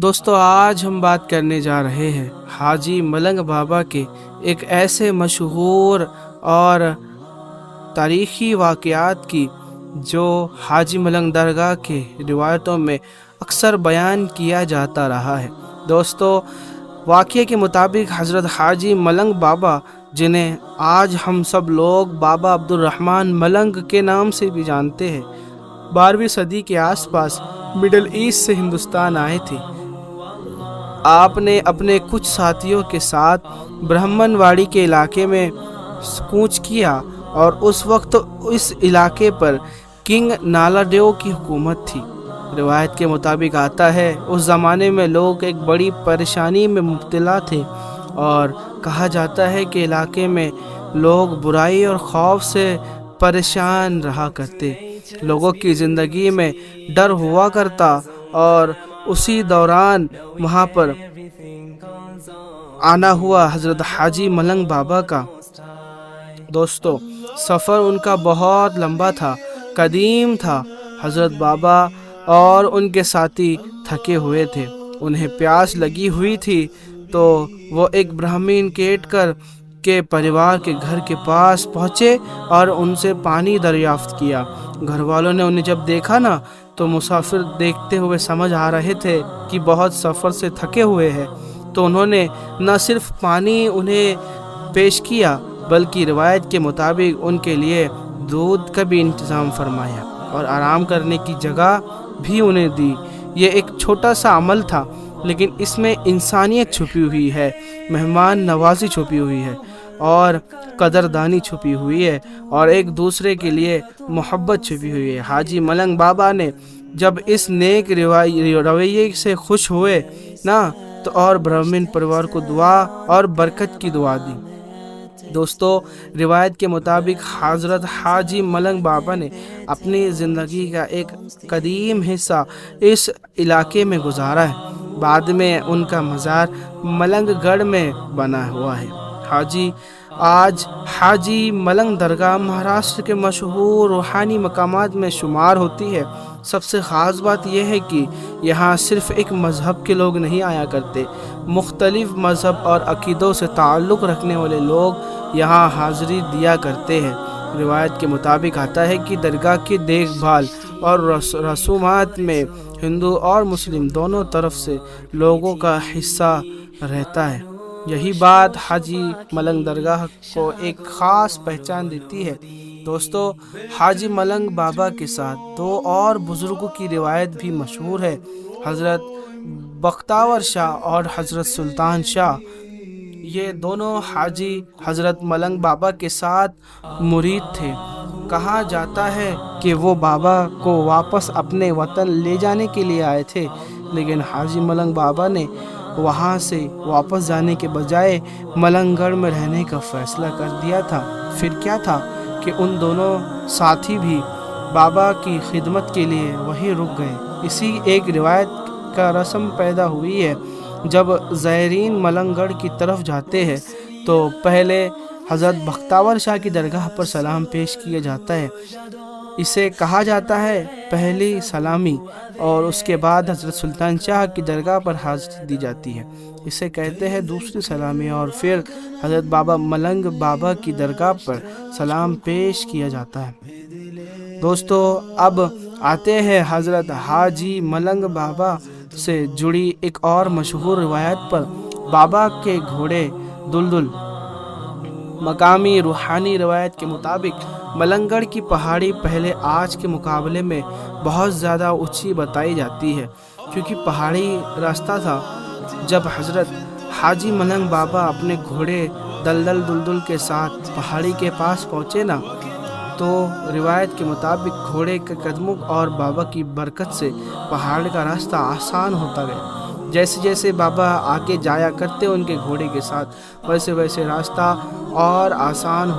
دوستو آج ہم بات کرنے جا رہے ہیں حاجی ملنگ بابا کے ایک ایسے مشہور اور تاریخی واقعات کی جو حاجی ملنگ درگاہ کے روایتوں میں اکثر بیان کیا جاتا رہا ہے۔ دوستو واقعے کے مطابق حضرت حاجی ملنگ بابا، جنہیں آج ہم سب لوگ بابا عبد الرحمن ملنگ کے نام سے بھی جانتے ہیں، 12ویں صدی کے آس پاس مڈل ایسٹ سے ہندوستان آئے تھے۔ آپ نے اپنے کچھ ساتھیوں کے ساتھ برہمن واڑی کے علاقے میں کوچ کیا اور اس وقت اس علاقے پر کنگ نالا دیو کی حکومت تھی۔ روایت کے مطابق آتا ہے اس زمانے میں لوگ ایک بڑی پریشانی میں مبتلا تھے اور کہا جاتا ہے کہ علاقے میں لوگ برائی اور خوف سے پریشان رہا کرتے، لوگوں کی زندگی میں ڈر ہوا کرتا، اور اسی دوران وہاں پر آنا ہوا حضرت حاجی ملنگ بابا کا۔ دوستو سفر ان کا بہت لمبا تھا، قدیم تھا۔ حضرت بابا اور ان کے ساتھی تھکے ہوئے تھے، انہیں پیاس لگی ہوئی تھی، تو وہ ایک برہمین کیٹکر کے پریوار کے گھر کے پاس پہنچے اور ان سے پانی دریافت کیا۔ گھر والوں نے انہیں جب دیکھا نا تو مسافر دیکھتے ہوئے سمجھ آ رہے تھے کہ بہت سفر سے تھکے ہوئے ہیں، تو انہوں نے نہ صرف پانی انہیں پیش کیا بلکہ روایت کے مطابق ان کے لیے دودھ کا بھی انتظام فرمایا اور آرام کرنے کی جگہ بھی انہیں دی۔ یہ ایک چھوٹا سا عمل تھا، لیکن اس میں انسانیت چھپی ہوئی ہے، مہمان نوازی چھپی ہوئی ہے اور قدردانی چھپی ہوئی ہے، اور ایک دوسرے کے لیے محبت چھپی ہوئی ہے۔ حاجی ملنگ بابا نے جب اس نیک رویے سے خوش ہوئے نا تو اور برہمن پریوار کو دعا اور برکت کی دعا دی۔ دوستو روایت کے مطابق حضرت حاجی ملنگ بابا نے اپنی زندگی کا ایک قدیم حصہ اس علاقے میں گزارا ہے۔ بعد میں ان کا مزار ملنگ گڑھ میں بنا ہوا ہے۔ آج حاجی ملنگ درگاہ مہاراشٹر کے مشہور روحانی مقامات میں شمار ہوتی ہے۔ سب سے خاص بات یہ ہے کہ یہاں صرف ایک مذہب کے لوگ نہیں آیا کرتے، مختلف مذہب اور عقیدوں سے تعلق رکھنے والے لوگ یہاں حاضری دیا کرتے ہیں۔ روایت کے مطابق آتا ہے کہ درگاہ کی دیکھ بھال اور رسومات میں ہندو اور مسلم دونوں طرف سے لوگوں کا حصہ رہتا ہے۔ یہی بات حاجی ملنگ درگاہ کو ایک خاص پہچان دیتی ہے۔ دوستو حاجی ملنگ بابا کے ساتھ دو اور بزرگوں کی روایت بھی مشہور ہے، حضرت بختیار شاہ اور حضرت سلطان شاہ۔ یہ دونوں حاجی حضرت ملنگ بابا کے ساتھ مرید تھے۔ کہا جاتا ہے کہ وہ بابا کو واپس اپنے وطن لے جانے کے لیے آئے تھے، لیکن حاجی ملنگ بابا نے وہاں سے واپس جانے کے بجائے ملنگ گڑھ میں رہنے کا فیصلہ کر دیا تھا۔ پھر کیا تھا کہ ان دونوں ساتھی بھی بابا کی خدمت کے لیے وہیں رک گئے۔ اسی ایک روایت کا رسم پیدا ہوئی ہے، جب زائرین ملنگ گڑھ کی طرف جاتے ہیں تو پہلے حضرت بختیار شاہ کی درگاہ پر سلام پیش کیا جاتا ہے، اسے کہا جاتا ہے پہلی سلامی، اور اس کے بعد حضرت سلطان شاہ کی درگاہ پر حاضری دی جاتی ہے، اسے کہتے ہیں دوسری سلامی، اور پھر حضرت بابا ملنگ بابا کی درگاہ پر سلام پیش کیا جاتا ہے۔ دوستو اب آتے ہیں حضرت حاجی ملنگ بابا سے جڑی ایک اور مشہور روایت پر۔ بابا کے گھوڑے دلدل۔ مقامی روحانی روایت کے مطابق ملنگ گڑھ کی پہاڑی پہلے آج کے مقابلے میں بہت زیادہ اونچی بتائی جاتی ہے، کیونکہ پہاڑی راستہ تھا۔ جب حضرت حاجی ملنگ بابا اپنے گھوڑے دلدل کے ساتھ پہاڑی کے پاس پہنچے نا تو روایت کے مطابق گھوڑے کے قدموں اور بابا کی برکت سے پہاڑ کا راستہ آسان ہوتا گیا۔ جیسے جیسے بابا آگے جایا کرتے ان کے گھوڑے کے ساتھ، ویسے ویسے راستہ اور آسان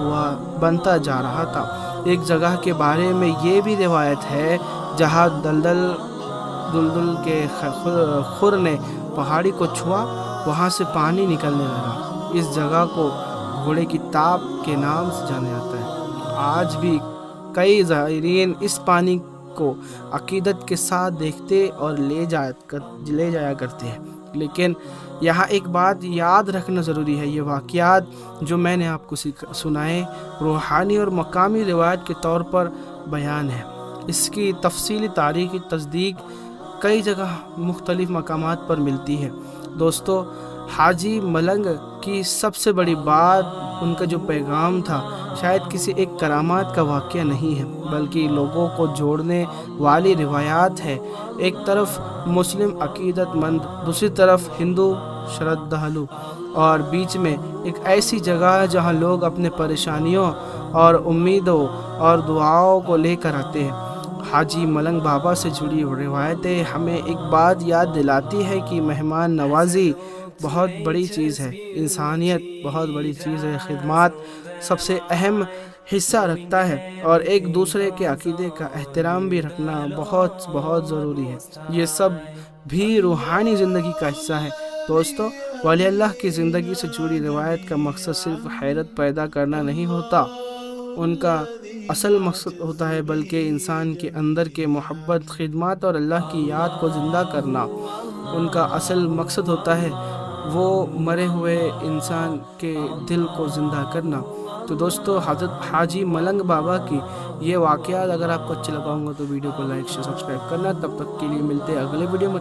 بنتا جا رہا تھا۔ ایک جگہ کے بارے میں یہ بھی روایت ہے جہاں دلدل کے خر نے پہاڑی کو چھوا، وہاں سے پانی نکلنے لگا۔ اس جگہ کو گھوڑے کی تاپ کے نام سے جانا جاتا ہے۔ آج بھی کئی زائرین اس پانی کو عقیدت کے ساتھ دیکھتے اور لے جایا کرتے ہیں۔ لیکن یہاں ایک بات یاد رکھنا ضروری ہے، یہ واقعات جو میں نے آپ کو سنائے روحانی اور مقامی روایت کے طور پر بیان ہے۔ اس کی تفصیلی تاریخی تصدیق کئی جگہ مختلف مقامات پر ملتی ہے۔ دوستو، حاجی ملنگ کی سب سے بڑی بات ان کا جو پیغام تھا شاید کسی ایک کرامات کا واقعہ نہیں ہے، بلکہ لوگوں کو جوڑنے والی روایات ہے۔ ایک طرف مسلم عقیدت مند، دوسری طرف ہندو شردھالو، اور بیچ میں ایک ایسی جگہ ہے جہاں لوگ اپنے پریشانیوں اور امیدوں اور دعاؤں کو لے کر آتے ہیں۔ حاجی ملنگ بابا سے جڑی روایتیں ہمیں ایک بات یاد دلاتی ہے کہ مہمان نوازی بہت بڑی چیز ہے، انسانیت بہت بڑی چیز ہے، خدمات سب سے اہم حصہ رکھتا ہے، اور ایک دوسرے کے عقیدے کا احترام بھی رکھنا بہت بہت ضروری ہے۔ یہ سب بھی روحانی زندگی کا حصہ ہے۔ دوستو، ولی اللہ کی زندگی سے جڑی روایت کا مقصد صرف حیرت پیدا کرنا نہیں ہوتا، ان کا اصل مقصد ہوتا ہے بلکہ انسان کے اندر کے محبت، خدمات اور اللہ کی یاد کو زندہ کرنا۔ ان کا اصل مقصد ہوتا ہے وہ مرے ہوئے انسان کے دل کو زندہ کرنا۔ تو دوستو، حضرت حاجی ملنگ بابا کی یہ واقعات اگر آپ کو اچھے لگا ہوں گا تو ویڈیو کو لائک شیئر سبسکرائب کرنا۔ تب تک کے لیے ملتے ہیں اگلے ویڈیو میں۔